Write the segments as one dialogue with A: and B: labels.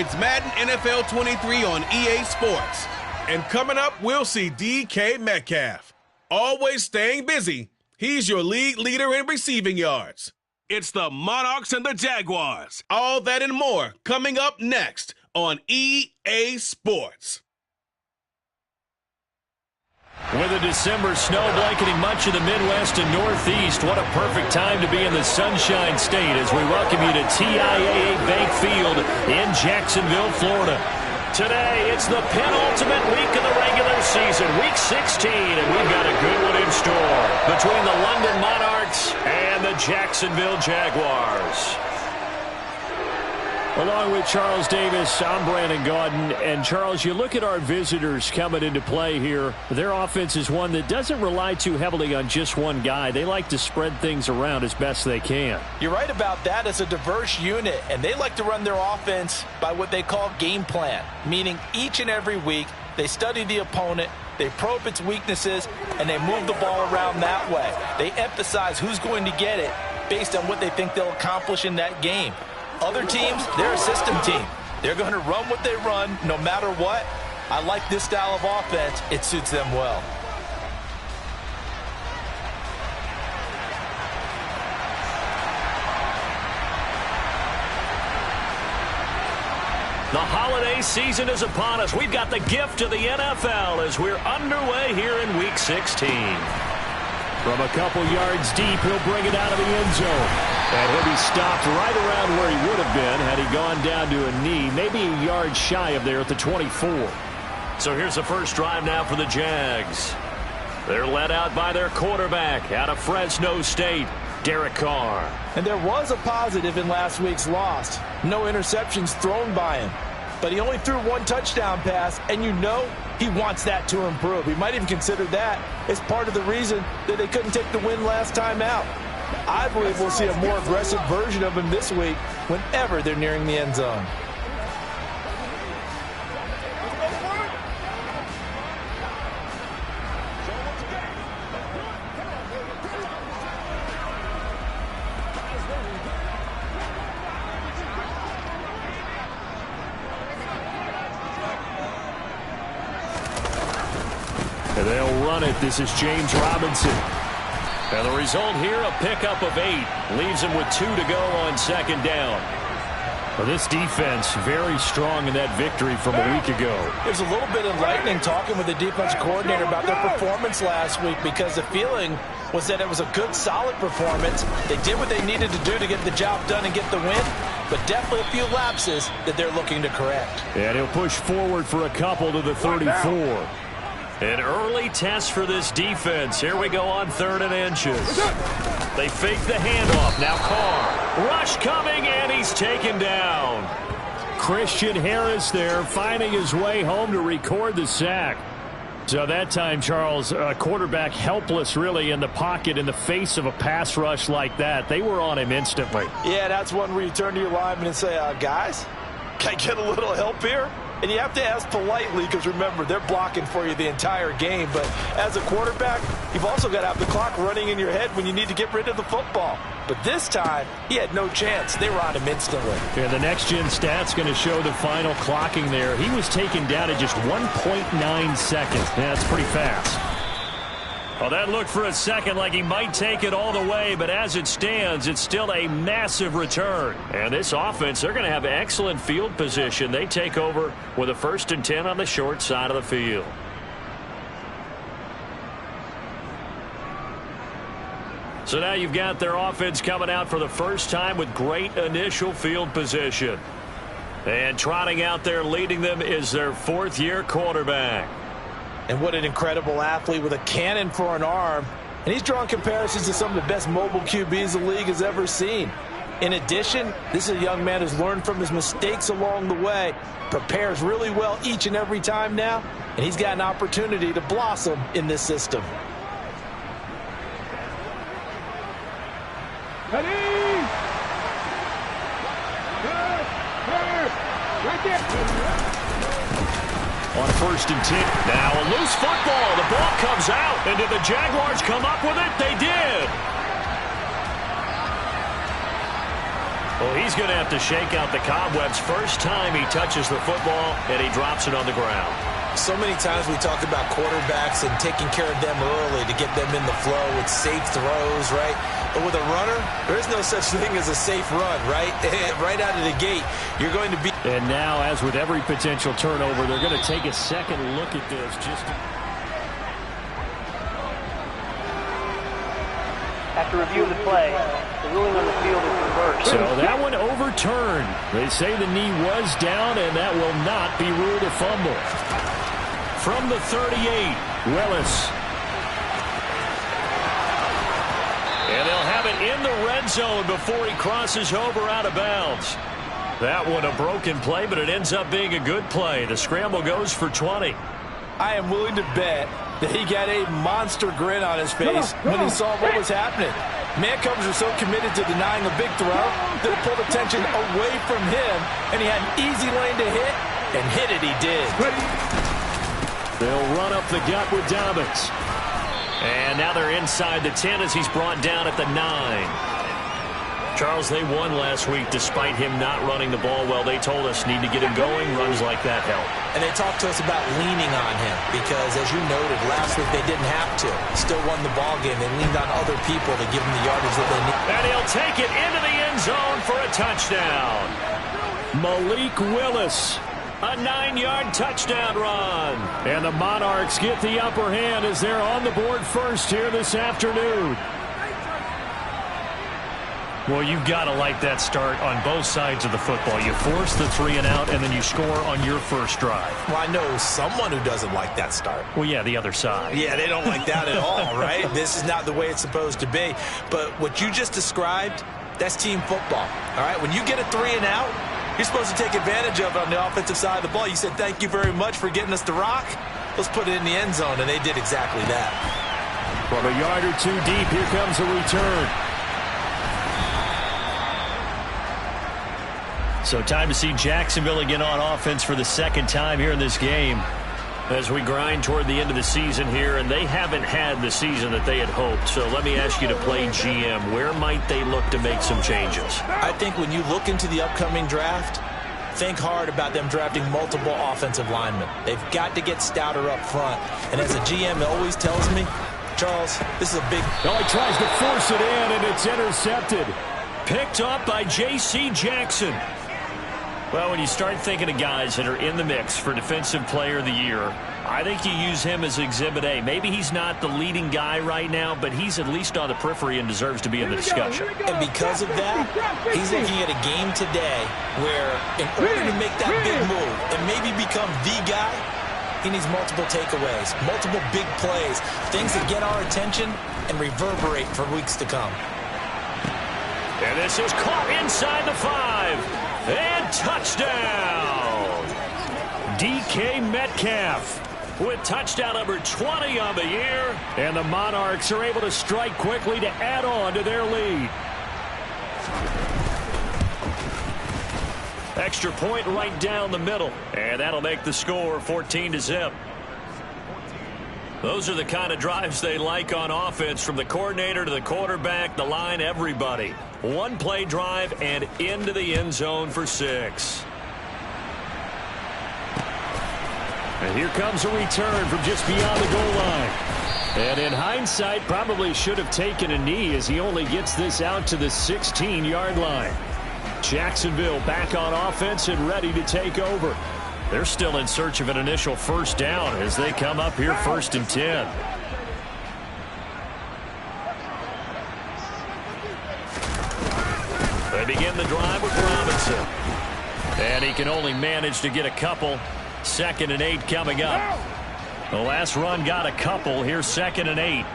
A: It's Madden NFL 23 on EA Sports. And coming up, we'll see DK Metcalf. Always staying busy, he's your league leader in receiving yards. It's the Monarchs and the Jaguars. All that and more coming up next on EA Sports.
B: With a December snow blanketing much of the Midwest and Northeast, what a perfect time to be in the Sunshine State as we welcome you to TIAA Bank Field in Jacksonville, Florida. Today, it's the penultimate week of the regular season, Week 16, and we've got a good one in store between the London Monarchs and the Jacksonville Jaguars. Along with Charles Davis, I'm Brandon Gaudin. And, Charles, you look at our visitors coming into play here. Their offense is one that doesn't rely too heavily on just one guy. They like to spread things around as best they can.
C: You're right about that. It's a diverse unit, and they like to run their offense by what they call game plan, meaning each and every week they study the opponent, they probe its weaknesses, and they move the ball around that way. They emphasize who's going to get it based on what they think they'll accomplish in that game. Other teams, they're a system team. They're going to run what they run no matter what. I like this style of offense. It suits them well.
B: The holiday season is upon us. We've got the gift of the NFL as we're underway here in Week 16. From a couple yards deep, he'll bring it out of the end zone. And he'll be stopped right around where he would have been had he gone down to a knee, maybe a yard shy of there at the 24. So here's the first drive now for the Jags. They're led out by their quarterback out of Fresno State, Derek Carr.
C: And there was a positive in last week's loss. No interceptions thrown by him. But he only threw one touchdown pass, and you know he wants that to improve. He might even consider that as part of the reason that they couldn't take the win last time out. I believe we'll see a more aggressive version of him this week whenever they're nearing the end zone.
B: And they'll run it. This is James Robinson. And the result here, a pickup of 8. Leaves him with 2 to go on second down. Well, this defense very strong in that victory from a week ago.
C: It was a little bit enlightening talking with the defense coordinator about their performance last week because the feeling was that it was a good, solid performance. They did what they needed to do to get the job done and get the win, but definitely a few lapses that they're looking to correct.
B: And he'll push forward for a couple to the 34. An early test for this defense. Here we go on 3rd and inches. They fake the handoff. Now Carr. Rush coming, and he's taken down. Christian Harris there finding his way home to record the sack. So that time, Charles, quarterback helpless really in the pocket in the face of a pass rush like that. They were on him instantly.
C: Yeah, that's one where you turn to your lineman and say, guys, can I get a little help here? And you have to ask politely because, remember, they're blocking for you the entire game. But as a quarterback, you've also got to have the clock running in your head when you need to get rid of the football. But this time, he had no chance. They were on him instantly.
B: Yeah, the next-gen stats going to show the final clocking there. He was taken down at just 1.9 seconds. Yeah, that's pretty fast. Well, that looked for a second like he might take it all the way, but as it stands, it's still a massive return. And this offense, they're going to have excellent field position. They take over with a 1st and 10 on the short side of the field. So now you've got their offense coming out for the first time with great initial field position. And trotting out there leading them is their 4th-year quarterback.
C: And what an incredible athlete with a cannon for an arm. And he's drawing comparisons to some of the best mobile QBs the league has ever seen. In addition, this is a young man who's learned from his mistakes along the way, prepares really well each and every time now, and he's got an opportunity to blossom in this system.
D: Ready? Right there.
B: On 1st and 10. Now a loose football. The ball comes out. And did the Jaguars come up with it? They did. Well, he He's going to have to shake out the cobwebs. First time he touches the football, and he drops it on the ground.
C: So many times we talk about quarterbacks and taking care of them early to get them in the flow with safe throws, right? But with a runner, there is no such thing as a safe run, right? Right out of the gate, you're going to be...
B: And now, as with every potential turnover, they're going to take a second look at this just to...
E: After reviewing the play, the ruling on the field is reversed.
B: So that one overturned. They say the knee was down, and that will not be ruled a fumble. From the 38, Willis. And they'll have it in the red zone before he crosses over out of bounds. That one a broken play, but it ends up being a good play. The scramble goes for 20.
C: I am willing to bet that he got a monster grin on his face when he saw what was happening. Mancovers are so committed to denying a big throw that it pulled attention away from him, and he had an easy lane to hit, and hit it he did.
B: They'll run up the gut with Dobbins. And now they're inside the 10 as he's brought down at the 9. Charles, they won last week despite him not running the ball well. They told us need to get him going. Runs like that help.
C: And they talked to us about leaning on him because, as you noted, last week they didn't have to. Still won the ball game. They leaned on other people to give him the yardage that they need.
B: And he'll take it into the end zone for a touchdown. Malik Willis. A 9-yard touchdown run. And the Monarchs get the upper hand as they're on the board first here this afternoon. Well, you've got to like that start on both sides of the football. You force the 3 and out, and then you score on your first drive.
C: Well, I know someone who doesn't like that start.
B: Well, yeah, the other side.
C: Yeah, they don't like that at all, right? This is not the way it's supposed to be. But what you just described, that's team football, all right? When you get a 3 and out, you're supposed to take advantage of it on the offensive side of the ball. You said, thank you very much for getting us the rock. Let's put it in the end zone, and they did exactly that.
B: From a yard or two deep, here comes a return. So time to see Jacksonville again on offense for the second time here in this game as we grind toward the end of the season here, and they haven't had the season that they had hoped. So let me ask you to play GM. Where might they look to make some changes?
C: I think when you look into the upcoming draft, think hard about them drafting multiple offensive linemen. They've got to get stouter up front. And as a GM always tells me, Charles, this is a big...
B: Oh, he tries to force it in, and it's intercepted. Picked up by J.C. Jackson. Well, when you start thinking of guys that are in the mix for Defensive Player of the Year, I think you use him as Exhibit A. Maybe he's not the leading guy right now, but he's at least on the periphery and deserves to be in the discussion.
C: And because of that, he's looking at a game today where in order to make that big move and maybe become the guy, he needs multiple takeaways, multiple big plays, things that get our attention and reverberate for weeks to come.
B: And this is caught inside the 5. And touchdown! DK Metcalf with touchdown number 20 on the year. And the Monarchs are able to strike quickly to add on to their lead. Extra point right down the middle. And that'll make the score 14-0. Those are the kind of drives they like on offense, from the coordinator to the quarterback, the line, everybody. One play drive and into the end zone for 6. And here comes a return from just beyond the goal line. And in hindsight, probably should have taken a knee as he only gets this out to the 16-yard line. Jacksonville back on offense and ready to take over. They're still in search of an initial first down as they come up here 1st and 10. They begin the drive with Robinson. And he can only manage to get a couple. 2nd and 8 coming up. The last run got a couple. Here's 2nd and 8.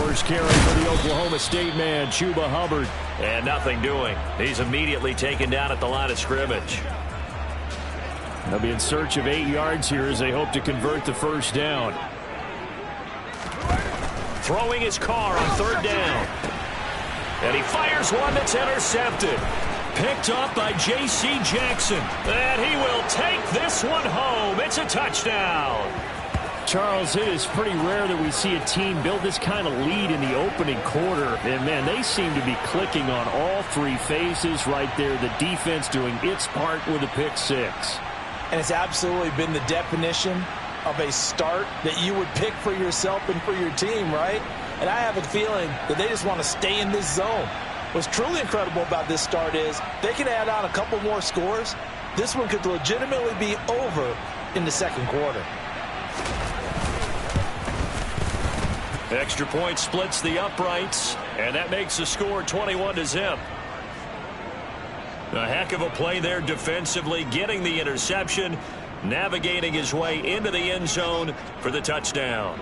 B: First carry for the Oklahoma State man, Chuba Hubbard. And nothing doing. He's immediately taken down at the line of scrimmage. They'll be in search of 8 yards here as they hope to convert the first down. Throwing his car on 3rd down. And he fires one that's intercepted. Picked up by J.C. Jackson. And he will take this one home. It's a touchdown. Charles, it is pretty rare that we see a team build this kind of lead in the opening quarter. And, man, they seem to be clicking on all three phases right there. The defense doing its part with a pick six.
C: And it's absolutely been the definition of a start that you would pick for yourself and for your team, right? And I have a feeling that they just want to stay in this zone. What's truly incredible about this start is they can add on a couple more scores. This one could legitimately be over in the second quarter.
B: Extra point splits the uprights, and that makes the score 21-0. A heck of a play there defensively, getting the interception, navigating his way into the end zone for the touchdown.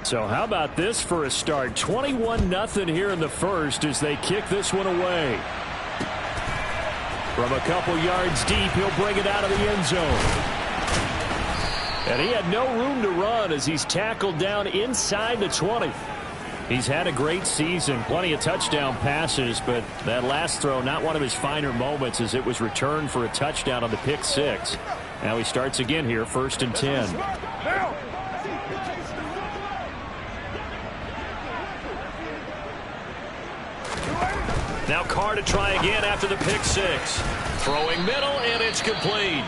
B: So how about this for a start? 21-0 here in the first as they kick this one away. From a couple yards deep, he'll bring it out of the end zone. And he had no room to run as he's tackled down inside the 20. He's had a great season, plenty of touchdown passes, but that last throw, not one of his finer moments as it was returned for a touchdown on the pick six. Now he starts again here, 1st and 10. Now Carr to try again after the pick six. Throwing middle, and it's complete.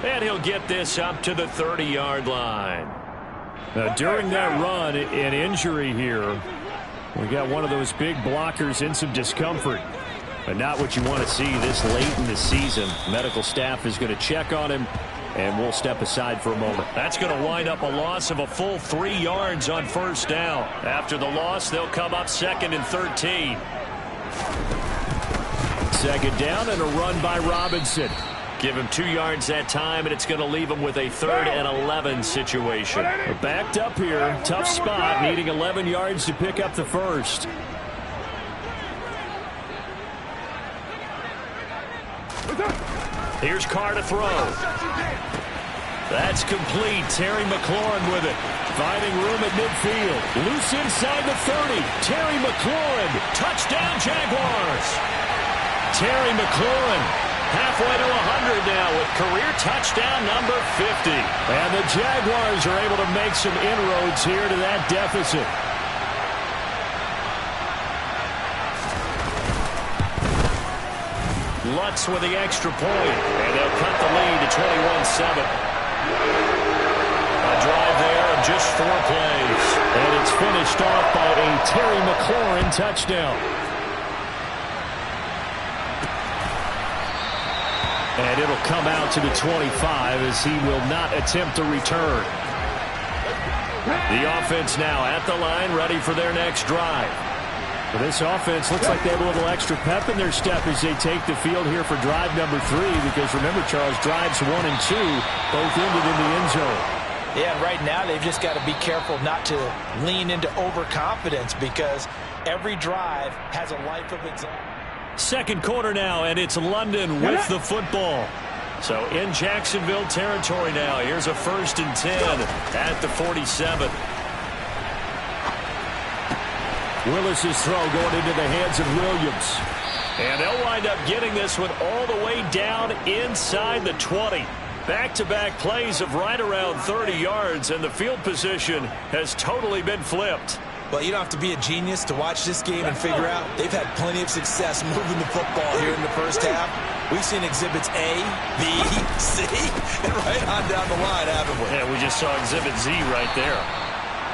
B: And he'll get this up to the 30-yard line. Now, during that run, an injury here. We got one of those big blockers in some discomfort. But not what you want to see this late in the season. Medical staff is going to check on him, and we'll step aside for a moment. That's going to wind up a loss of a full 3 yards on first down. After the loss, they'll come up 2nd and 13. 2nd down and a run by Robinson. Give him 2 yards that time, and it's going to leave him with a 3rd and 11 situation. We're backed up here. Tough spot, needing 11 yards to pick up the first. Here's Carr to throw. That's complete. Terry McLaurin with it. Finding room at midfield. Loose inside the 30. Terry McLaurin. Touchdown, Jaguars. Terry McLaurin. Halfway to 100 now with career touchdown number 50. And the Jaguars are able to make some inroads here to that deficit. Lutz with the extra point. And they'll cut the lead to 21-7. A drive there of just 4 plays. And it's finished off by a Terry McLaurin touchdown. And it'll come out to the 25 as he will not attempt to return. The offense now at the line, ready for their next drive. Well, this offense looks like they have a little extra pep in their step as they take the field here for drive number 3. Because remember, Charles, drives 1 and 2 both ended in the end zone.
C: Yeah, right now they've just got to be careful not to lean into overconfidence because every drive has a life of its own.
B: Second quarter now, and it's London with the football. So in Jacksonville territory now. Here's a 1st and 10 at the 47. Willis's throw going into the hands of Williams. And they'll wind up getting this one all the way down inside the 20. Back-to-back plays of right around 30 yards, and the field position has totally been flipped.
C: Well, you don't have to be a genius to watch this game and figure out they've had plenty of success moving the football here in the first half. We've seen exhibits A, B, C, and right on down the line, haven't we?
B: Yeah, we just saw exhibit Z right there.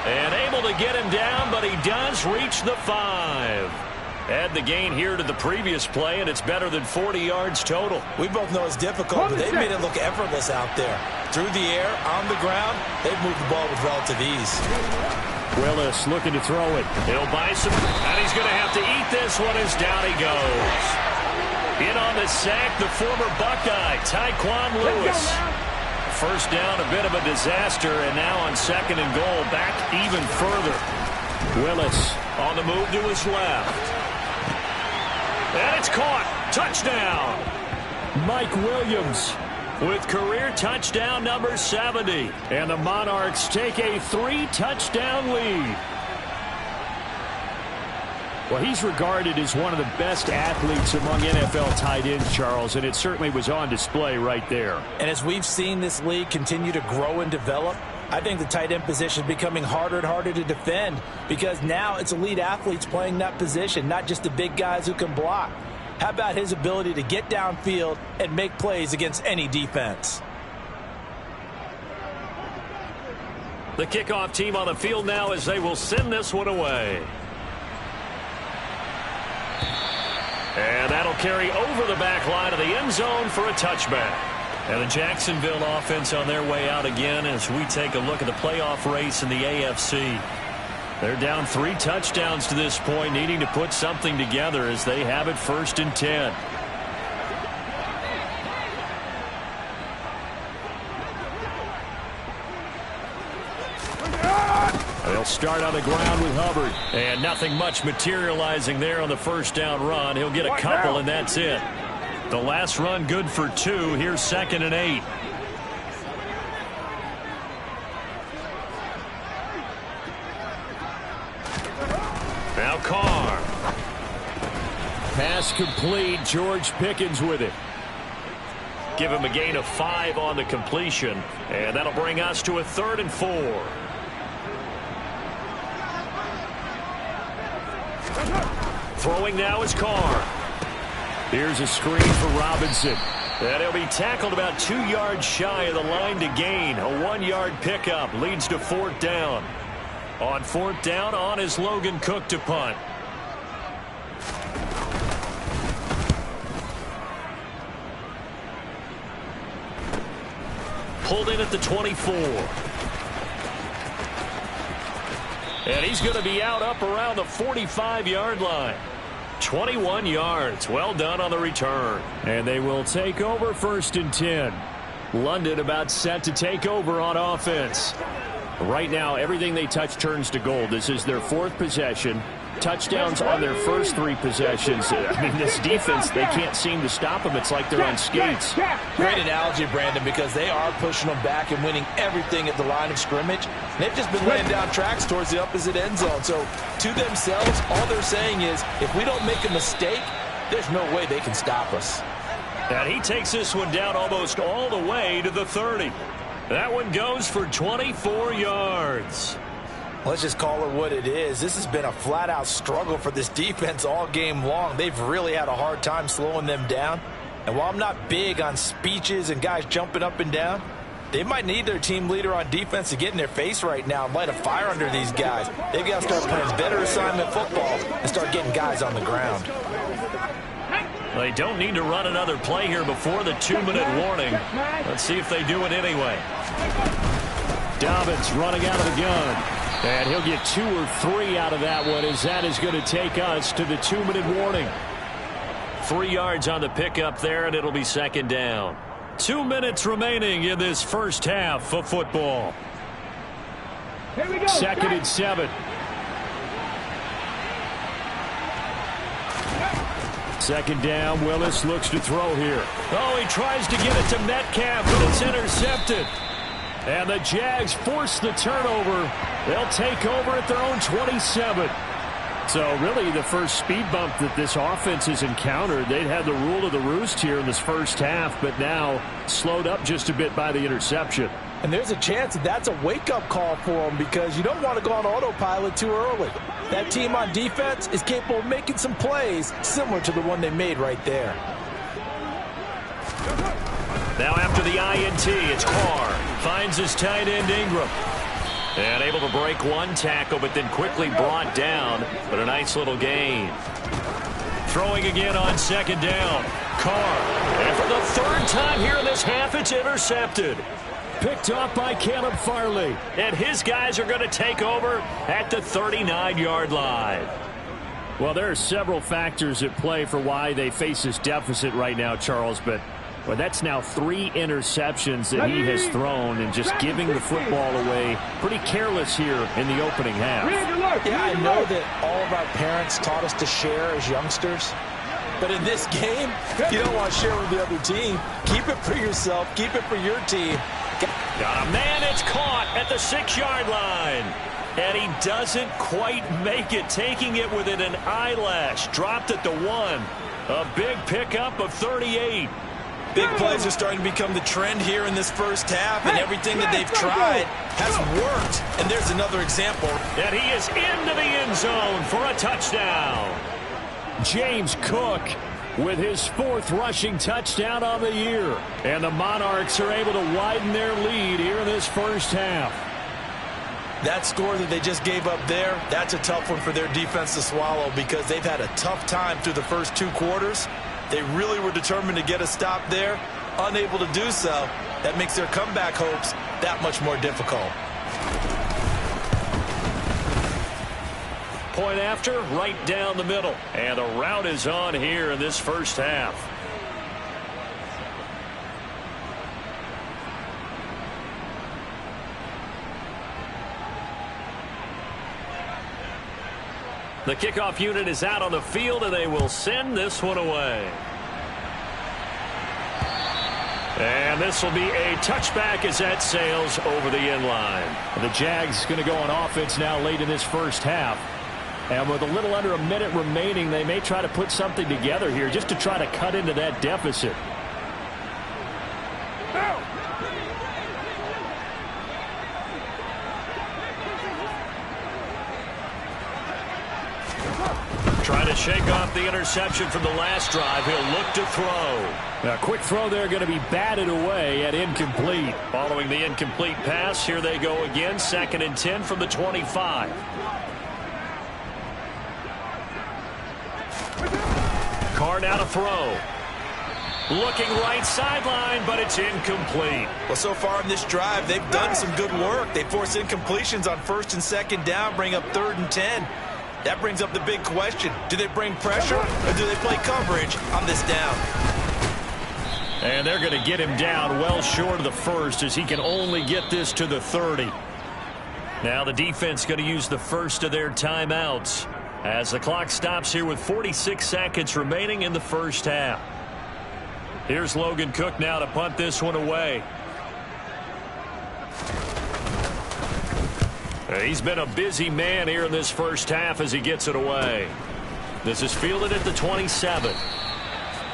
B: And able to get him down, but he does reach the 5. Add the gain here to the previous play, and it's better than 40 yards total.
C: We both know it's difficult, but they've made it look effortless out there. Through the air, on the ground, they've moved the ball with relative ease.
B: Willis looking to throw it. He'll buy some, and he's going to have to eat this one as down he goes. In on the sack, the former Buckeye, Tyquan Lewis. First down, a bit of a disaster, and now on 2nd and goal, back even further. Willis on the move to his left. And it's caught. Touchdown. Mike Williams with career touchdown number 70. And the Monarchs take a 3-touchdown lead. Well, he's regarded as one of the best athletes among NFL tight ends, Charles, and it certainly was on display right there.
C: And as we've seen this league continue to grow and develop, I think the tight end position is becoming harder and harder to defend because now it's elite athletes playing that position, not just the big guys who can block. How about his ability to get downfield and make plays against any defense?
B: The kickoff team on the field now as they will send this one away. And that'll carry over the back line of the end zone for a touchback. And the Jacksonville offense on their way out again as we take a look at the playoff race in the AFC. They're down 3 touchdowns to this point, needing to put something together as they have it 1st and 10. They'll start on the ground with Hubbard. And nothing much materializing there on the 1st down run. He'll get a couple, and that's it. The last run good for 2. Here's 2nd and 8. Now Carr. Pass complete. George Pickens with it. Give him a gain of 5 on the completion. And that'll bring us to a 3rd and 4. Throwing now is Carr. Here's a screen for Robinson. And he'll be tackled about 2 yards shy of the line to gain. A 1-yard pickup leads to 4th down. On 4th down, on is Logan Cook to punt. Pulled in at the 24. And he's going to be out up around the 45-yard line. 21 yards. Well done on the return. And they will take over 1st and 10. London about set to take over on offense. Right now, everything they touch turns to gold. This is their 4th possession. Touchdowns on their first 3 possessions. I mean, this defense, they can't seem to stop them. It's like they're on skates.
C: Great analogy, Brandon, because they are pushing them back and winning everything at the line of scrimmage. They've just been laying down tracks towards the opposite end zone. So, to themselves, all they're saying is, if we don't make a mistake, there's no way they can stop us.
B: And he takes this one down almost all the way to the 30. That one goes for 24 yards.
C: Let's just call it what it is. This has been a flat-out struggle for this defense all game long. They've really had a hard time slowing them down. And while I'm not big on speeches and guys jumping up and down, they might need their team leader on defense to get in their face right now and light a fire under these guys. They've got to start playing better assignment football and start getting guys on the ground.
B: They don't need to run another play here before the 2-minute warning. Let's see if they do it anyway. Dobbins running out of the gun. And he'll get 2 or 3 out of that one as that is going to take us to the 2-minute warning. 3 yards on the pickup there, and it'll be 2nd down. 2 minutes remaining in this first half of football.
D: Here we go.
B: 2nd and 7. Second down, Willis looks to throw here. Oh, he tries to get it to Metcalf, but it's intercepted. And the Jags force the turnover. They'll take over at their own 27. So really the first speed bump that this offense has encountered. They'd had the rule of the roost here in this first half, but now slowed up just a bit by the interception.
C: And there's a chance that that's a wake-up call for them because you don't want to go on autopilot too early. That team on defense is capable of making some plays similar to the one they made right there.
B: Now after the INT, it's Carr. Finds his tight end Ingram. And able to break one tackle, but then quickly brought down. But a nice little gain. Throwing again on 2nd down. Carr. And for the 3rd time here in this half, it's intercepted. Picked off by Caleb Farley. And his guys are going to take over at the 39-yard line. Well, there are several factors at play for why they face this deficit right now, Charles, but well, that's now 3 interceptions that he has thrown and just giving the football away. Pretty careless here in the opening half.
C: Yeah, I know that all of our parents taught us to share as youngsters. But in this game, you don't want to share with the other team. Keep it for yourself. Keep it for your team.
B: Got a man, it's caught at the 6-yard line. And he doesn't quite make it, taking it within an eyelash. Dropped at the 1. A big pickup of 38.
C: Big plays are starting to become the trend here in this first half, and everything that they've tried has worked. And there's another example.
B: And he is into the end zone for a touchdown. James Cook with his 4th rushing touchdown on the year. And the Monarchs are able to widen their lead here in this first half.
C: That score that they just gave up there, that's a tough one for their defense to swallow because they've had a tough time through the first 2 quarters. They really were determined to get a stop there, unable to do so. That makes their comeback hopes that much more difficult.
B: Point after, right down the middle. And the route is on here in this first half. The kickoff unit is out on the field, and they will send this one away. And this will be a touchback as that sails over the end line. The Jags going to go on offense now late in this first half. And with a little under a minute remaining, they may try to put something together here just to try to cut into that deficit. Trying to shake off the interception from the last drive. He'll look to throw. A quick throw there going to be batted away at incomplete. Following the incomplete pass, here they go again. 2nd and 10 from the 25. Carr now to throw. Looking right sideline, but it's incomplete.
C: Well, so far in this drive, they've done some good work. They force incompletions on 1st and 2nd down, bring up 3rd and 10. That brings up the big question. Do they bring pressure or do they play coverage on this down?
B: And they're going to get him down well short of the 1st as he can only get this to the 30. Now the defense going to use the first of their timeouts as the clock stops here with 46 seconds remaining in the first half. Here's Logan Cook now to punt this one away. He's been a busy man here in this first half as he gets it away. This is fielded at the 27.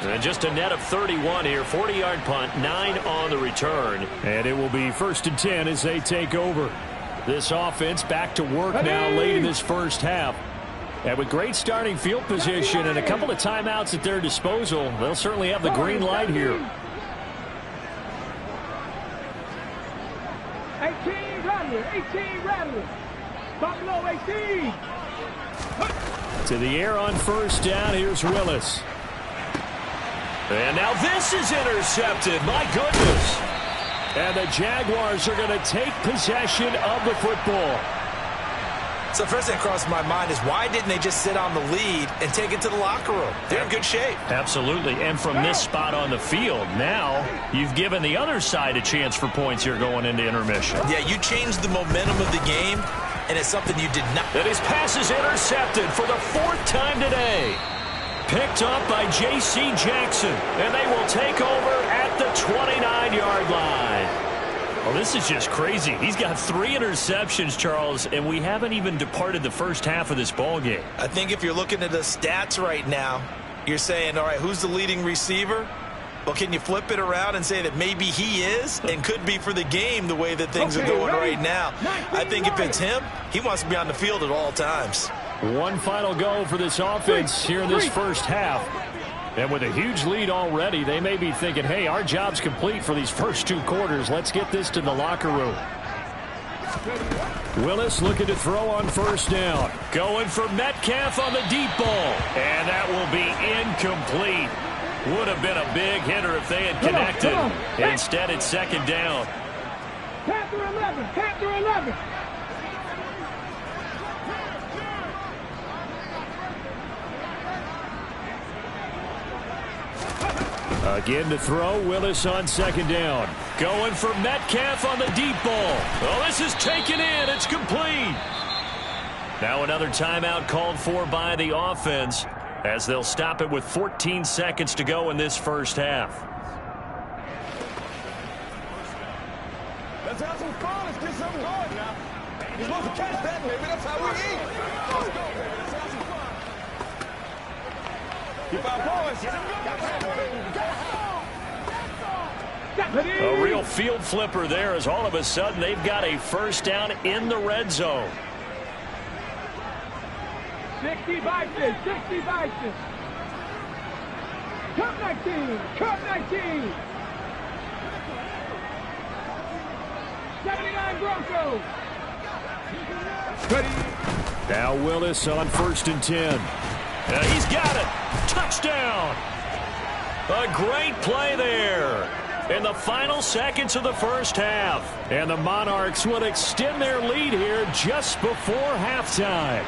B: And just a net of 31 here. 40-yard punt, 9 on the return. And it will be 1st and 10 as they take over. This offense back to work now late in this first half. And with great starting field position and a couple of timeouts at their disposal, they'll certainly have the green light here.
D: 18 Rattler. Buffalo 18.
B: To the air on 1st down. Here's Willis. And now this is intercepted. My goodness. And the Jaguars are going to take possession of the football.
C: So first thing that crossed my mind is why didn't they just sit on the lead and take it to the locker room? They're in good shape.
B: Absolutely. And from this spot on the field, now you've given the other side a chance for points here going into intermission.
C: Yeah, you changed the momentum of the game, and it's something you did not.
B: And his pass is intercepted for the 4th time today. Picked up by J.C. Jackson, and they will take over at the 29-yard line. Well, this is just crazy. He's got 3 interceptions, Charles, and we haven't even departed the first half of this ballgame.
C: I think if you're looking at the stats right now, you're saying, all right, who's the leading receiver? Well, can you flip it around and say that maybe he is and could be for the game the way that things are going right now? I think if it's him, he wants to be on the field at all times.
B: One final go for this offense here in this first half. And with a huge lead already, they may be thinking, hey, our job's complete for these first 2 quarters. Let's get this to the locker room. Willis looking to throw on 1st down. Going for Metcalf on the deep ball. And that will be incomplete. Would have been a big hitter if they had connected. Instead, it's 2nd down.
D: Panther 11. Panther 11.
B: Again to throw, Willis on 2nd down. Going for Metcalf on the deep ball. Oh, this is taken in. It's complete. Now another timeout called for by the offense as they'll stop it with 14 seconds to go in this first half.
D: Let's have some fun. Let's get something going now.
F: You're supposed to catch that, baby. That's how we eat. Let's go. Keep our boys.
B: A real field flipper there as all of a sudden they've got a first down in the red zone.
D: 60 Bison, 60 Bison. Cut 19, cut 19. 79 Broncos.
B: Now Willis on 1st and 10. He's got it. Touchdown. A great play there in the final seconds of the first half. And the Monarchs will extend their lead here just before halftime.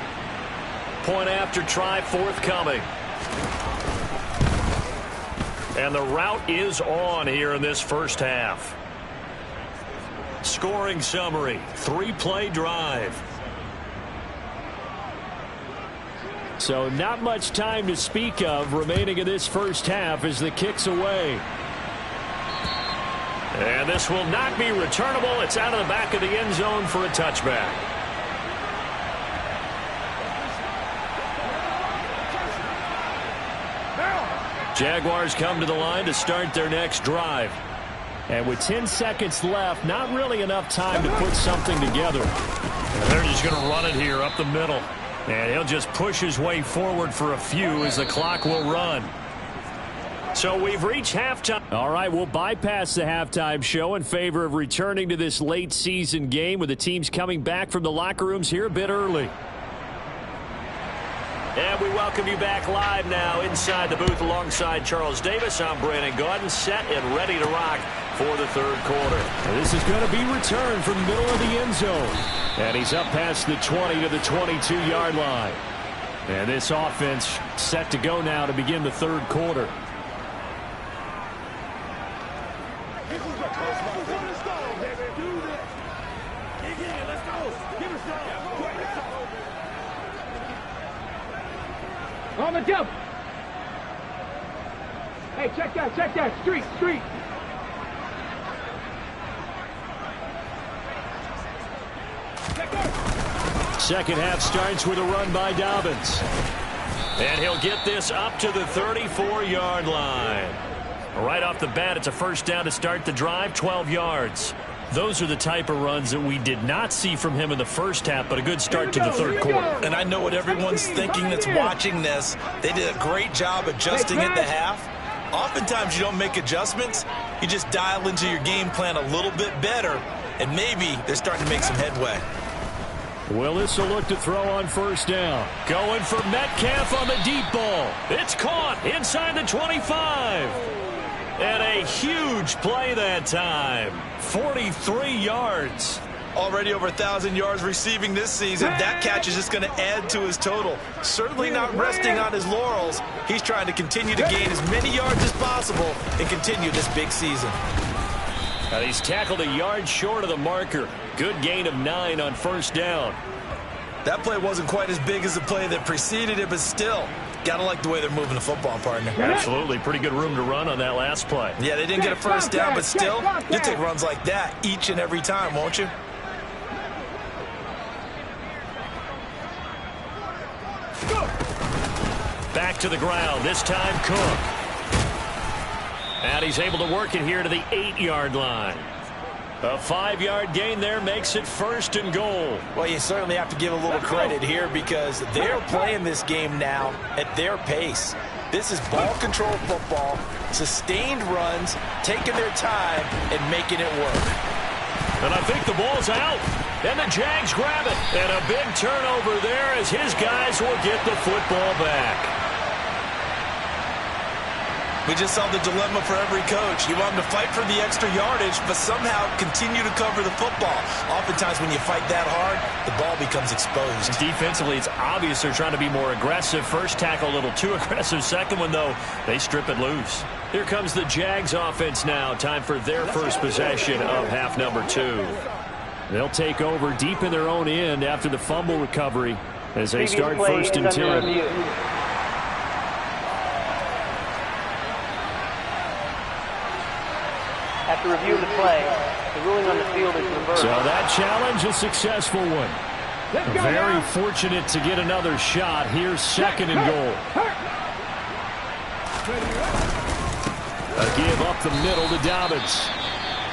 B: Point after try forthcoming. And the route is on here in this first half. Scoring summary, 3-play drive. So not much time to speak of remaining in this first half as the kick's away. And this will not be returnable. It's out of the back of the end zone for a touchback. Jaguars come to the line to start their next drive. And with 10 seconds left, not really enough time to put something together. And they're just going to run it here up the middle. And he'll just push his way forward for a few as the clock will run. So we've reached halftime. All right, we'll bypass the halftime show in favor of returning to this late season game with the teams coming back from the locker rooms here a bit early. And we welcome you back live now inside the booth alongside Charles Davis. I'm Brandon Gaudin, set and ready to rock for the third quarter. This is going to be returned from the middle of the end zone. And he's up past the 20 to the 22-yard line. And this offense set to go now to begin the third quarter.
D: On the jump. Hey, check that, check that. Street, street.
B: Second half starts with a run by Dobbins. And he'll get this up to the 34-yard line. Right off the bat, it's a first down to start the drive, 12 yards. Those are the type of runs that we did not see from him in the first half, but a good start to the third quarter.
C: And I know what everyone's thinking that's watching this. They did a great job adjusting at the half. Oftentimes you don't make adjustments. You just dial into your game plan a little bit better, and maybe they're starting to make some headway.
B: Willis will look to throw on first down. Going for Metcalf on the deep ball. It's caught inside the 25. And a huge play that time. 43 yards.
C: Already over 1,000 yards receiving this season. That catch is just going to add to his total. Certainly not resting on his laurels. He's trying to continue to gain as many yards as possible and continue this big season.
B: And he's tackled a yard short of the marker. Good gain of 9 on first down.
C: That play wasn't quite as big as the play that preceded it, but still, gotta like the way they're moving the football, partner.
B: Absolutely. Pretty good room to run on that last play.
C: Yeah, they didn't get a first down, but still, you'll take runs like that each and every time, won't you?
B: Back to the ground, this time Cook. And he's able to work it here to the 8-yard line. A 5-yard gain there makes it first and goal.
C: Well, you certainly have to give a little credit here because they're playing this game now at their pace. This is ball control football, sustained runs, taking their time and making it work.
B: And I think the ball's out. And the Jags grab it. And a big turnover there as his guys will get the football back.
C: We just saw the dilemma for every coach. You want them to fight for the extra yardage, but somehow continue to cover the football. Oftentimes when you fight that hard, the ball becomes exposed.
B: Defensively, it's obvious they're trying to be more aggressive. First tackle a little too aggressive. Second one, though, they strip it loose. Here comes the Jags offense now. Time for their first possession of half number 2. They'll take over deep in their own end after the fumble recovery as they start first and 10.
E: After reviewing the play, the The ruling on the field is reversed.
B: So that challenge, a successful one. Very fortunate to get another shot. Here's second and goal. A give up the middle to Dobbins.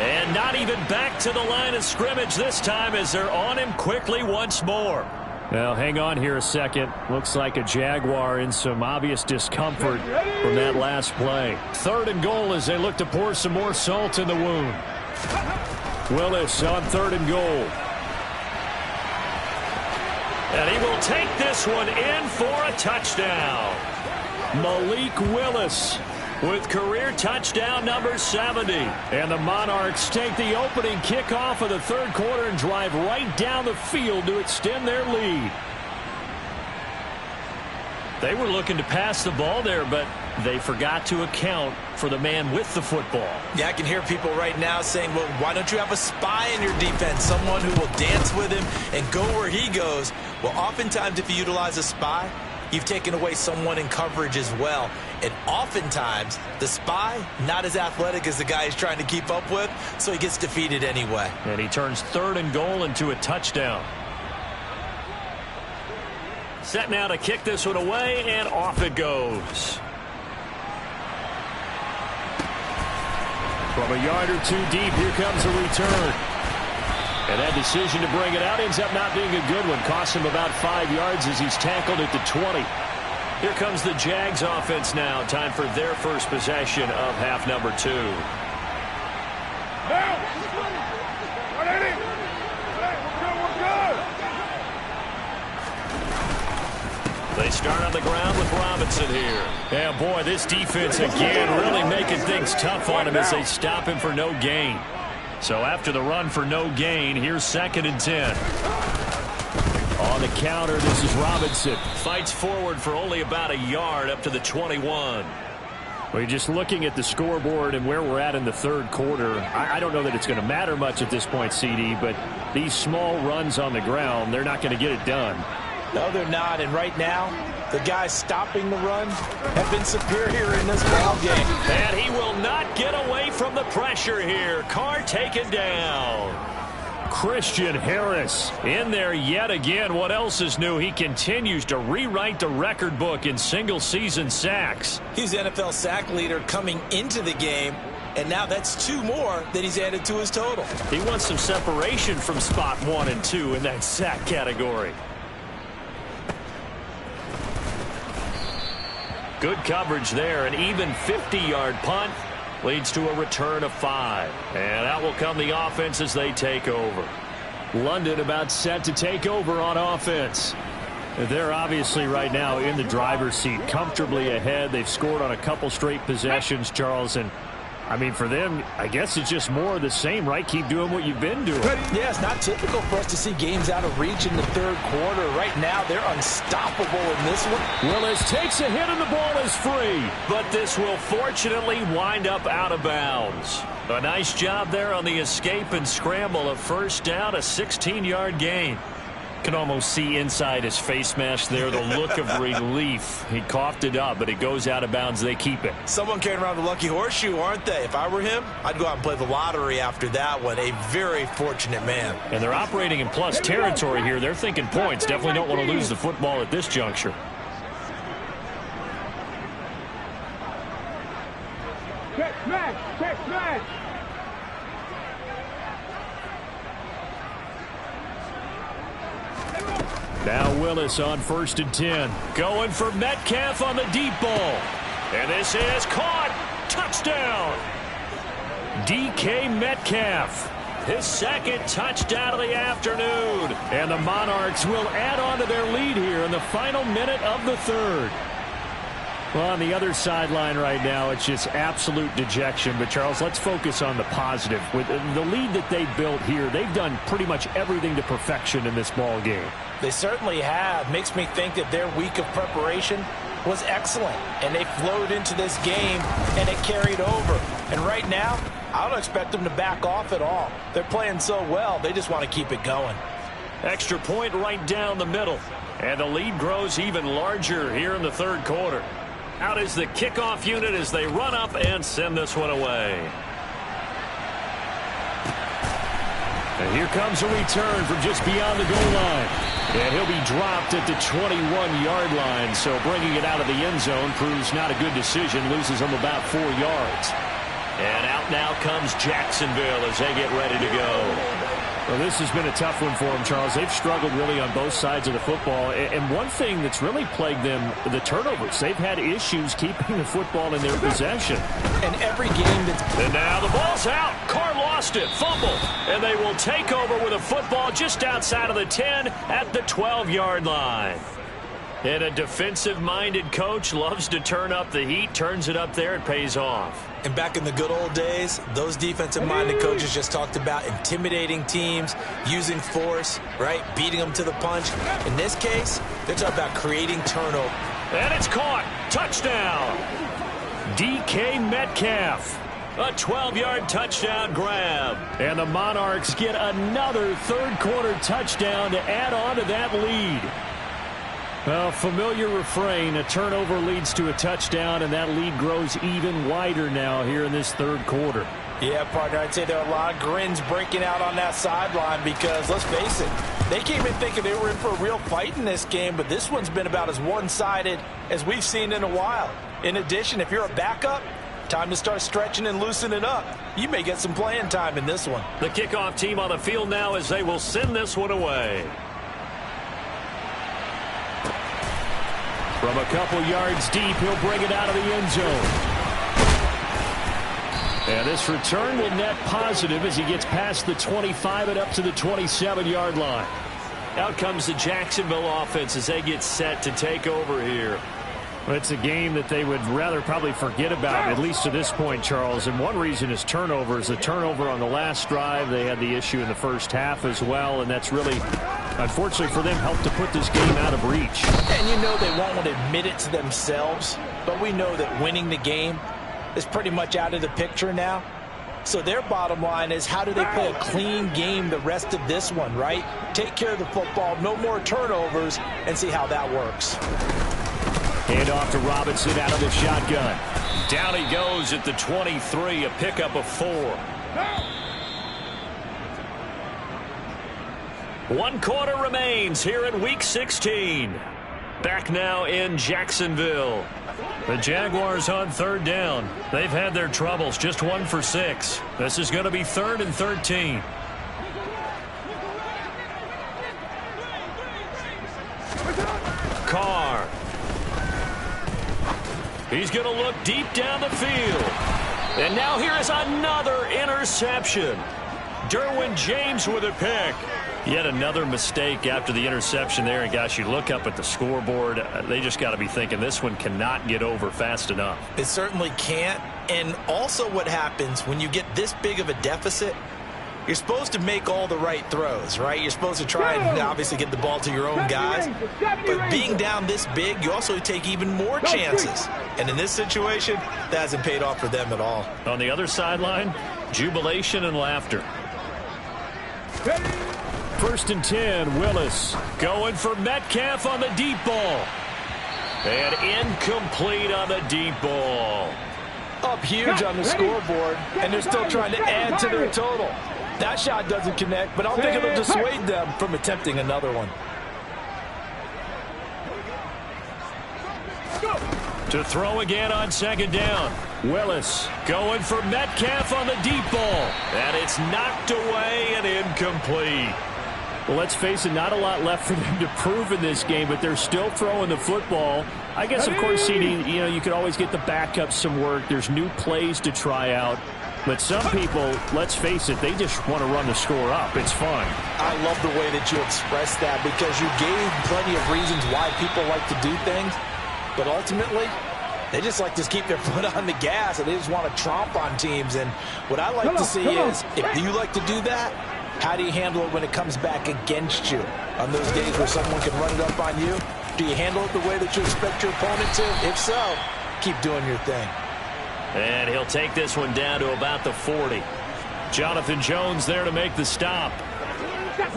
B: And not even back to the line of scrimmage this time as they're on him quickly once more. Now, hang on here a second. Looks like a Jaguar in some obvious discomfort from that last play. Third and goal as they look to pour some more salt in the wound. Willis on third and goal. And he will take this one in for a touchdown. Malik Willis with career touchdown number 70. And the Monarchs take the opening kickoff of the third quarter and drive right down the field to extend their lead. They were looking to pass the ball there, but they forgot to account for the man with the football.
C: Yeah, I can hear people right now saying, well, why don't you have a spy in your defense, someone who will dance with him and go where he goes? Well, oftentimes if you utilize a spy, you've taken away someone in coverage as well. And oftentimes, the spy, not as athletic as the guy he's trying to keep up with, so he gets defeated anyway.
B: And he turns third and goal into a touchdown. Set now to kick this one away, and off it goes. From a yard or two deep, here comes a return. And that decision to bring it out ends up not being a good one. Costs him about 5 yards as he's tackled at the 20. Here comes the Jags offense now. Time for their first possession of half number 2. They start on the ground with Robinson here. Yeah, boy, this defense again really making things tough on him as they stop him for no gain. So after the run for no gain, here's second and 10. On the counter, this is Robinson. Fights forward for only about a yard up to the 21. Well, you're just looking at the scoreboard and where we're at in the third quarter. I don't know that it's going to matter much at this point, CD, but these small runs on the ground, they're not going to get it done.
C: No, they're not. And right now, the guys stopping the run have been superior in this ball game.
B: And he will not get away from the pressure here. Carr taken down. Christian Harris in there yet again. What else is new? He continues to rewrite the record book in single-season sacks.
C: He's the NFL sack leader coming into the game, and now that's 2 more that he's added to his total.
B: He wants some separation from spot 1 and 2 in that sack category. Good coverage there. An even 50-yard punt leads to a return of 5. And out will come the offense as they take over. London about set to take over on offense. They're obviously right now in the driver's seat, comfortably ahead. They've scored on a couple straight possessions, Charles. And, I mean, for them, I guess it's just more of the same, right? Keep doing what you've been doing.
C: Yeah, it's not typical for us to see games out of reach in the third quarter. Right now, they're unstoppable in this one.
B: Willis takes a hit and the ball is free. But this will fortunately wind up out of bounds. A nice job there on the escape and scramble. A first down, a 16-yard gain. Can almost see inside his face mask there the look of relief. He coughed it up, but it goes out of bounds. They keep it.
C: Someone carrying around the lucky horseshoe, aren't they? If I were him, I'd go out and play the lottery after that one. A very fortunate man.
B: And they're operating in plus territory here. They're thinking points. Definitely don't want to lose the football at this juncture.
D: Check smash! Check smash!
B: Now Willis on 1st and 10. Going for Metcalf on the deep ball. And this is caught. Touchdown. DK Metcalf. His second touchdown of the afternoon. And the Monarchs will add on to their lead here in the final minute of the third. Well, on the other sideline right now, it's just absolute dejection. But, Charles, let's focus on the positive. With the lead that they built here, they've done pretty much everything to perfection in this ball game.
C: They certainly have. Makes me think that their week of preparation was excellent. And they flowed into this game, and it carried over. And right now, I don't expect them to back off at all. They're playing so well, they just want to keep it going.
B: Extra point right down the middle. And the lead grows even larger here in the third quarter. Out is the kickoff unit as they run up and send this one away. And here comes a return from just beyond the goal line. And he'll be dropped at the 21-yard line. So bringing it out of the end zone proves not a good decision. Loses him about 4 yards. And out now comes Jacksonville as they get ready to go. Well, this has been a tough one for them, Charles. They've struggled really on both sides of the football. And one thing that's really plagued them, the turnovers. They've had issues keeping the football in their possession.
C: And every game that's...
B: And now the ball's out. Carr lost it, fumbled. And they will take over with a football just outside of the 10 at the 12-yard line. And a defensive-minded coach loves to turn up the heat, turns it up there, it pays off.
C: And back in the good old days, those defensive-minded coaches just talked about intimidating teams, using force, right, beating them to the punch. In this case, they're talking about creating turnover.
B: And it's caught. Touchdown. DK Metcalf. A 12-yard touchdown grab. And the Monarchs get another third-quarter touchdown to add on to that lead. Well, familiar refrain, a turnover leads to a touchdown, and that lead grows even wider now here in this third quarter.
C: Yeah, partner, I'd say there are a lot of grins breaking out on that sideline because, let's face it, they came in thinking they were in for a real fight in this game, but this one's been about as one-sided as we've seen in a while. In addition, if you're a backup, time to start stretching and loosening up. You may get some playing time in this one.
B: The kickoff team on the field now as they will send this one away. From a couple yards deep, he'll bring it out of the end zone. And this return will net positive as he gets past the 25 and up to the 27-yard line. Out comes the Jacksonville offense as they get set to take over here.
G: Well, it's a game that they would rather probably forget about, at least to this point, Charles. And one reason is turnovers. The turnover on the last drive, they had the issue in the first half as well, and that's really, unfortunately for them, helped to put this game out of reach.
C: And you know they won't want to admit it to themselves, but we know that winning the game is pretty much out of the picture now. So their bottom line is, how do they play a clean game the rest of this one, right? Take care of the football, no more turnovers, and see how that works.
B: Hand off to Robinson out of the shotgun. Down he goes at the 23, a pickup of 4. 1 quarter remains here in Week 16. Back now in Jacksonville. The Jaguars on third down. They've had their troubles, just 1 for 6. This is going to be 3rd and 13. Carr. He's going to look deep down the field. And now here is another interception. Derwin James with a pick. Yet another mistake after the interception there. And, gosh, you look up at the scoreboard, they just got to be thinking this one cannot get over fast enough.
C: It certainly can't. And also what happens when you get this big of a deficit, you're supposed to make all the right throws, right? You're supposed to try and obviously get the ball to your own guys. But being down this big, you also take even more chances. And in this situation, that hasn't paid off for them at all.
B: On the other sideline, jubilation and laughter. 1st and 10, Willis going for Metcalf on the deep ball. And incomplete on the deep ball.
C: Up huge on the scoreboard, and they're still trying to add to their total. That shot doesn't connect, but I don't think it'll dissuade them from attempting another one.
B: To throw again on 2nd down. Willis going for Metcalf on the deep ball. And it's knocked away and incomplete.
G: Well, let's face it, not a lot left for them to prove in this game, but they're still throwing the football. I guess, of course, CD, you could always get the backups some work. There's new plays to try out. But some people, let's face it, they just want to run the score up. It's fun.
C: I love the way that you expressed that because you gave plenty of reasons why people like to do things. But ultimately, they just like to keep their foot on the gas, and they just want to tromp on teams. And what I like to see is, if you like to do that, how do you handle it when it comes back against you? On those days where someone can run it up on you, do you handle it the way that you expect your opponent to? If so, keep doing your thing.
B: And he'll take this one down to about the 40. Jonathan Jones there to make the stop.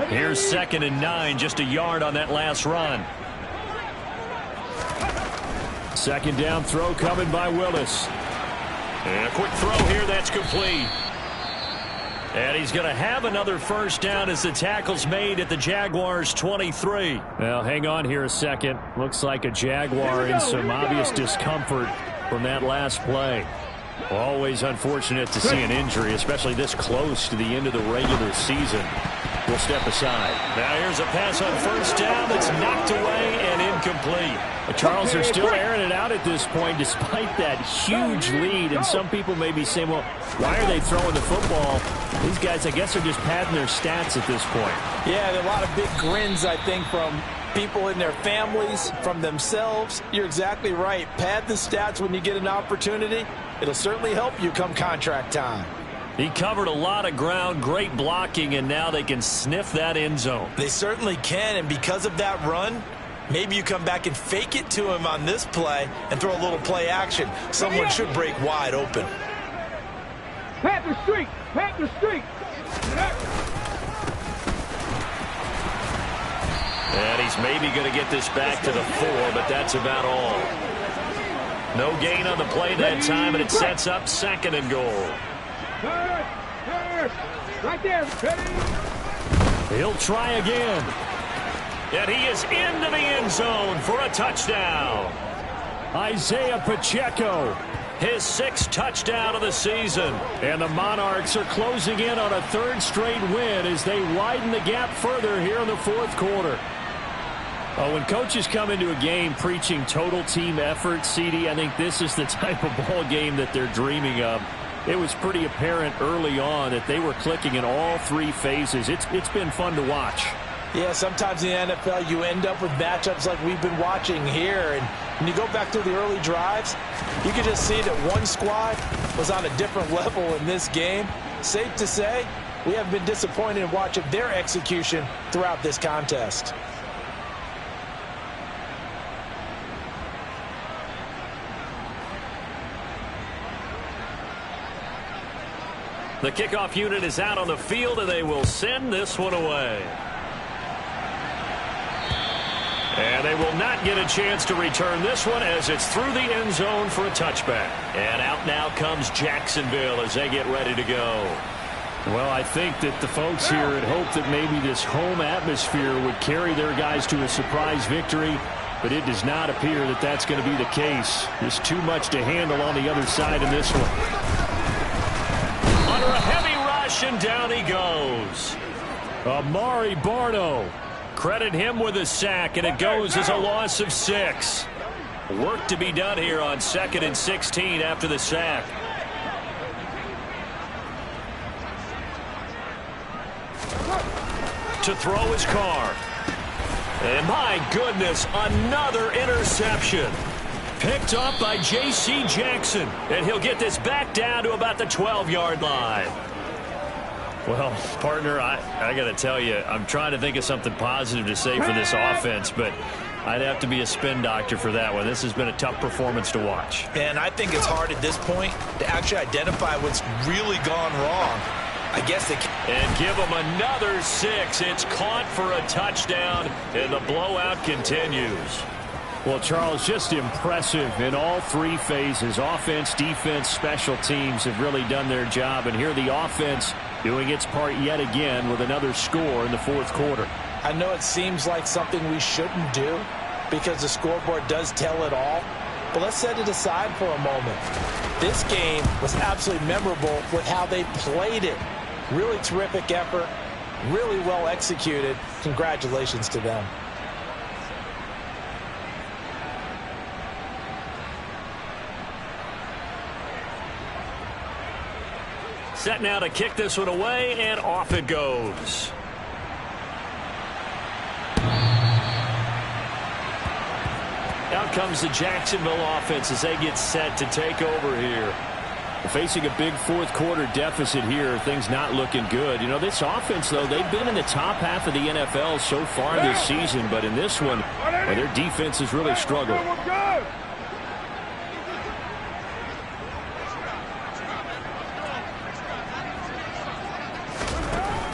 B: Here's 2nd and 9, just a yard on that last run.
G: 2nd down throw coming by Willis.
B: And a quick throw here, that's complete. And he's going to have another first down as the tackle's made at the Jaguars' 23.
G: Well, hang on here a second. Looks like a Jaguar in some obvious discomfort from that last play. Always unfortunate to see an injury, especially this close to the end of the regular season. We'll step aside.
B: Now here's a pass on first down that's knocked away and incomplete.
G: Charles, they're still airing it out at this point despite that huge lead. And some people may be saying, well, why are they throwing the football? These guys, I guess, are just padding their stats at this point.
C: Yeah, there are a lot of big grins, I think, from people in their families, from themselves. You're exactly right. Pad the stats when you get an opportunity. It'll certainly help you come contract time.
B: He covered a lot of ground, great blocking, and now they can sniff that end zone.
C: They certainly can, and because of that run, maybe you come back and fake it to him on this play and throw a little play action. Someone should break wide open.
D: Pat the street! Pat the street!
B: And he's maybe going to get this back to the 4, but that's about all. No gain on the play that time, and it sets up 2nd and goal.
D: Right there.
G: He'll try again.
B: And he is into the end zone for a touchdown.
G: Isaiah Pacheco.
B: His 6th touchdown of the season.
G: And the Monarchs are closing in on a 3rd straight win as they widen the gap further here in the 4th quarter. Oh, when coaches come into a game preaching total team effort, CD, I think this is the type of ball game that they're dreaming of. It was pretty apparent early on that they were clicking in all 3 phases. It's been fun to watch.
C: Yeah, sometimes in the NFL you end up with matchups like we've been watching here. And when you go back to the early drives, you can just see that one squad was on a different level in this game. Safe to say, we haven't been disappointed in watching their execution throughout this contest.
B: The kickoff unit is out on the field, and they will send this one away. And they will not get a chance to return this one as it's through the end zone for a touchback. And out now comes Jacksonville as they get ready to go.
G: Well, I think that the folks here had hoped that maybe this home atmosphere would carry their guys to a surprise victory, but it does not appear that that's going to be the case. There's too much to handle on the other side in this one.
B: Under a heavy rush, and down he goes.
G: Amari Barno.
B: Credit him with a sack, and it goes as a loss of 6. Work to be done here on 2nd and 16 after the sack. To throw his Carr. And my goodness, another interception. Picked up by J.C. Jackson. And he'll get this back down to about the 12-yard line.
G: Well, partner, I got to tell you, I'm trying to think of something positive to say for this offense, but I'd have to be a spin doctor for that one. This has been a tough performance to watch.
C: And I think it's hard at this point to actually identify what's really gone wrong. I guess they can.
B: And give them another 6. It's caught for a touchdown, and the blowout continues.
G: Well, Charles, just impressive in all 3 phases. Offense, defense, special teams have really done their job. And here the offense doing its part yet again with another score in the 4th quarter.
C: I know it seems like something we shouldn't do because the scoreboard does tell it all. But let's set it aside for a moment. This game was absolutely memorable with how they played it. Really terrific effort, really well executed. Congratulations to them.
B: Set now to kick this one away, and off it goes. Out comes the Jacksonville offense as they get set to take over here.
G: Facing a big 4th quarter deficit here, things not looking good. You know, this offense, though, they've been in the top half of the NFL so far this season, but in this one, their defense has really struggled.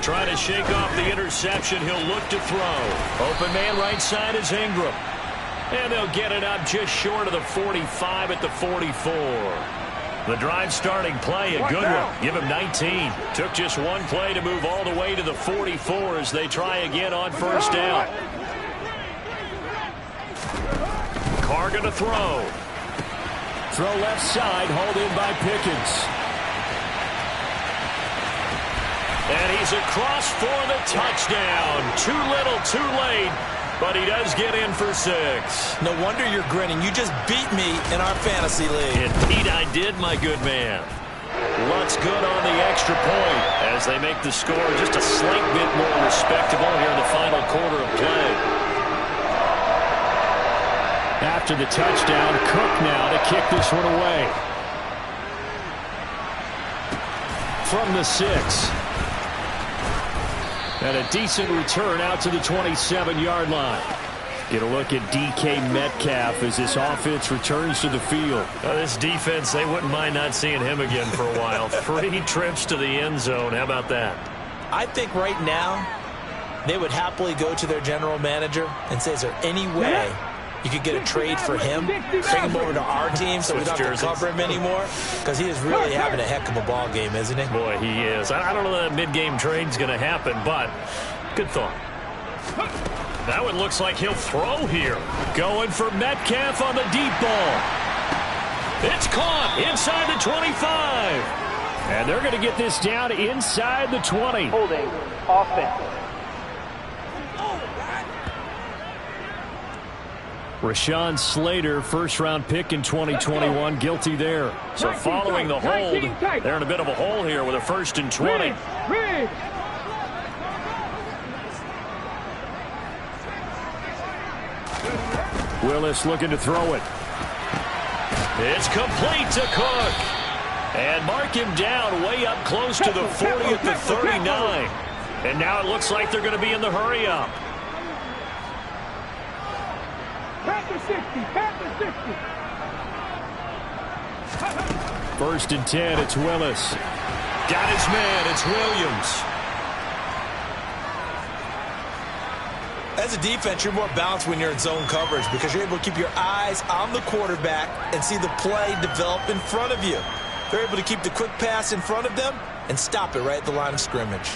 B: Trying to shake off the interception. He'll look to throw. Open man right side is Ingram. And they'll get it up just short of the 45 at the 44. The drive starting play, a good one. Give him 19. Took just one play to move all the way to the 44 as they try again on first down. Carr going to throw.
G: Throw left side, hauled in by Pickens.
B: And he's across for the touchdown. Too little, too late, but he does get in for 6.
C: No wonder you're grinning. You just beat me in our fantasy league.
B: Indeed I did, my good man. Lutz good on the extra point as they make the score just a slight bit more respectable here in the final quarter of play.
G: After the touchdown, Cook now to kick this one away. From the 6. And a decent return out to the 27-yard line. Get a look at DK Metcalf as this offense returns to the field.
B: This defense, they wouldn't mind not seeing him again for a while. 3 trips to the end zone. How about that?
C: I think right now they would happily go to their general manager and say, is there any way you could get a trade for him, bring him over to our team so we don't have to cover him anymore? Because he is really having a heck of a ball game, isn't he?
B: Boy, he is. I don't know that mid-game trade's going to happen, but good thought. That one looks like he'll throw here.
G: Going for Metcalf on the deep ball.
B: It's caught inside the 25.
G: And they're going to get this down inside the 20.
E: Holding offense.
G: Rashawn Slater, first-round pick in 2021, guilty there.
B: So following the hold, they're in a bit of a hole here with a 1st and 20.
G: Willis looking to throw it.
B: It's complete to Cook. And mark him down way up close to the 40 at the 39. And now it looks like they're going to be in the hurry-up.
G: First and 10, it's Willis.
B: Got his man, it's Williams.
C: As a defense, you're more balanced when you're in zone coverage because you're able to keep your eyes on the quarterback and see the play develop in front of you. They're able to keep the quick pass in front of them and stop it right at the line of scrimmage.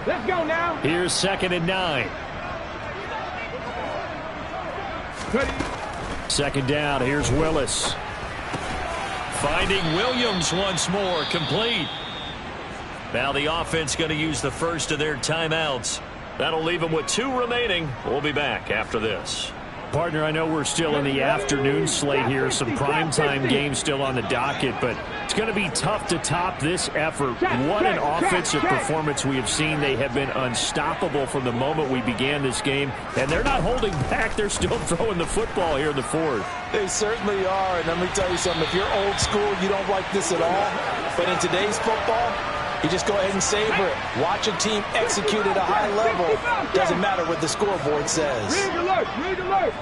D: Let's go now.
G: Here's 2nd and 9. Second down, here's Willis.
B: Finding Williams once more, complete. Now the offense going to use the first of their timeouts. That'll leave them with 2 remaining. We'll be back after this.
G: Partner, I know we're still in the afternoon slate here. Some primetime games still on the docket, but it's going to be tough to top this effort. What an offensive performance we have seen. They have been unstoppable from the moment we began this game, and they're not holding back. They're still throwing the football here in the 4th.
C: They certainly are, and let me tell you something. If you're old school, you don't like this at all. But in today's football, you just go ahead and savor it. Watch a team execute at a high level. Doesn't matter what the scoreboard says.
D: Rig alert, rig alert.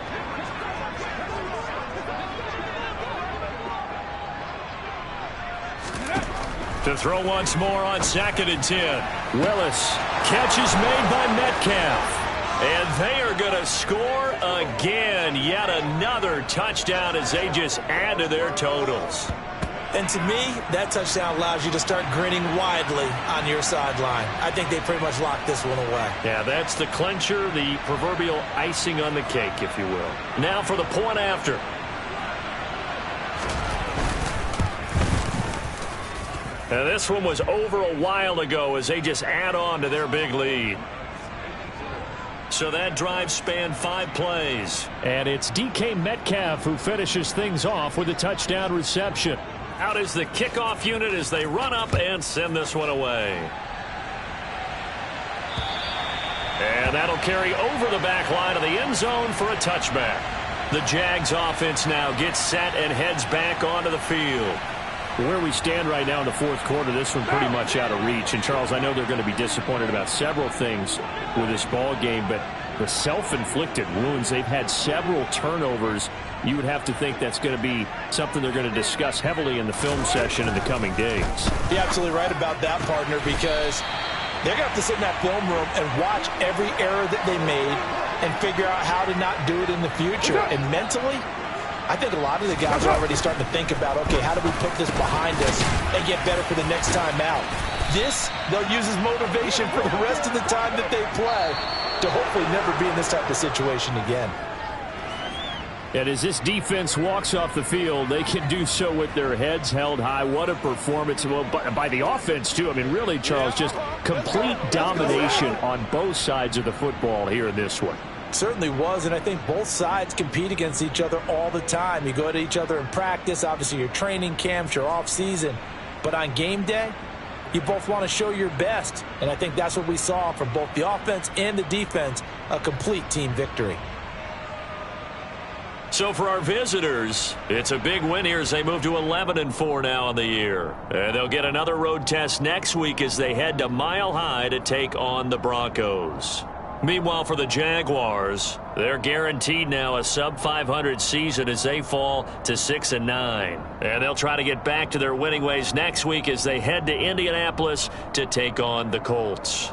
B: To throw once more on 2nd and 10.
G: Willis. Catch is made by Metcalf.
B: And they are going to score again. Yet another touchdown as they just add to their totals.
C: And to me, that touchdown allows you to start grinning widely on your sideline. I think they pretty much locked this one away.
B: Yeah, that's the clincher, the proverbial icing on the cake, if you will. Now for the point after. And this one was over a while ago as they just add on to their big lead. So that drive spanned 5 plays.
G: And it's DK Metcalf who finishes things off with a touchdown reception.
B: Out is the kickoff unit as they run up and send this one away. And that'll carry over the back line of the end zone for a touchback. The Jags offense now gets set and heads back onto the field.
G: Where we stand right now in the 4th quarter, this one pretty much out of reach. And, Charles, I know they're going to be disappointed about several things with this ball game, but the self-inflicted wounds, they've had several turnovers. You would have to think that's going to be something they're going to discuss heavily in the film session in the coming days.
C: You're absolutely right about that, partner, because they're going to have to sit in that film room and watch every error that they made and figure out how to not do it in the future. And mentally, I think a lot of the guys are already starting to think about, okay, how do we put this behind us and get better for the next time out? This, they'll use as motivation for the rest of the time that they play to hopefully never be in this type of situation again.
G: And as this defense walks off the field, they can do so with their heads held high. What a performance. Well, by the offense, too. I mean, really, Charles, just complete domination on both sides of the football here in this one.
C: Certainly was, and I think both sides compete against each other all the time. You go to each other in practice, obviously your training camps, your off-season. But on game day, you both want to show your best. And I think that's what we saw from both the offense and the defense, a complete team victory.
B: So for our visitors, it's a big win here as they move to 11-4 now in the year. And they'll get another road test next week as they head to Mile High to take on the Broncos. Meanwhile, for the Jaguars, they're guaranteed now a sub-500 season as they fall to 6-9. And they'll try to get back to their winning ways next week as they head to Indianapolis to take on the Colts.